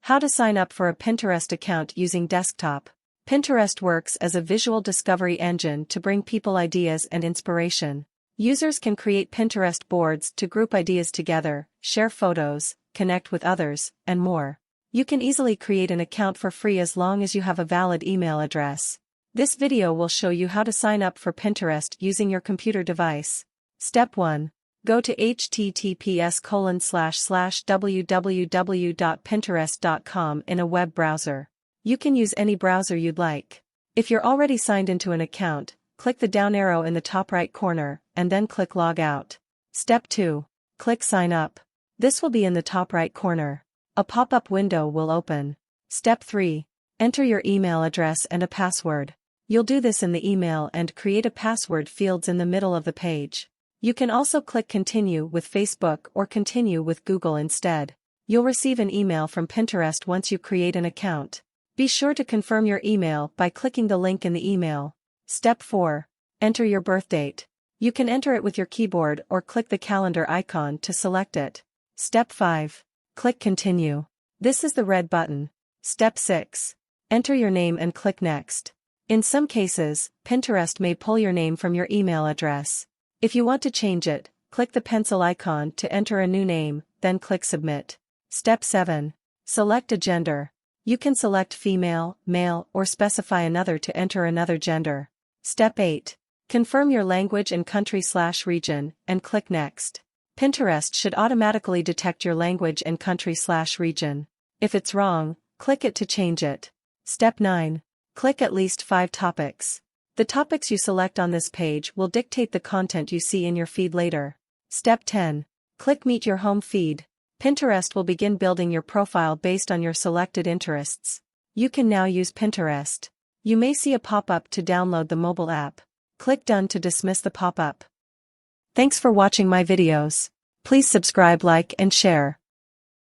How to sign up for a Pinterest account using desktop. Pinterest works as a visual discovery engine to bring people ideas and inspiration. Users can create Pinterest boards to group ideas together, share photos, connect with others, and more. You can easily create an account for free as long as you have a valid email address. This video will show you how to sign up for Pinterest using your computer device. Step 1. Go to https://www.pinterest.com in a web browser. You can use any browser you'd like. If you're already signed into an account, click the down arrow in the top right corner, and then click Log Out. Step 2. Click Sign Up. This will be in the top right corner. A pop-up window will open. Step 3. Enter your email address and a password. You'll do this in the email and create a password fields in the middle of the page. You can also click Continue with Facebook or Continue with Google instead. You'll receive an email from Pinterest once you create an account. Be sure to confirm your email by clicking the link in the email. Step 4. Enter your birth date. You can enter it with your keyboard or click the calendar icon to select it. Step 5. Click Continue. This is the red button. Step 6. Enter your name and click Next. In some cases, Pinterest may pull your name from your email address. If you want to change it, click the pencil icon to enter a new name, then click Submit. Step 7. Select a gender. You can select female, male, or specify another to enter another gender. Step 8. Confirm your language and country/region, and click Next. Pinterest should automatically detect your language and country/region. If it's wrong, click it to change it. Step 9. Click at least 5 topics. The topics you select on this page will dictate the content you see in your feed later. Step 10. Click Meet Your Home Feed. Pinterest will begin building your profile based on your selected interests. You can now use Pinterest. You may see a pop-up to download the mobile app. Click Done to dismiss the pop-up. Thanks for watching my videos. Please subscribe, like, and share.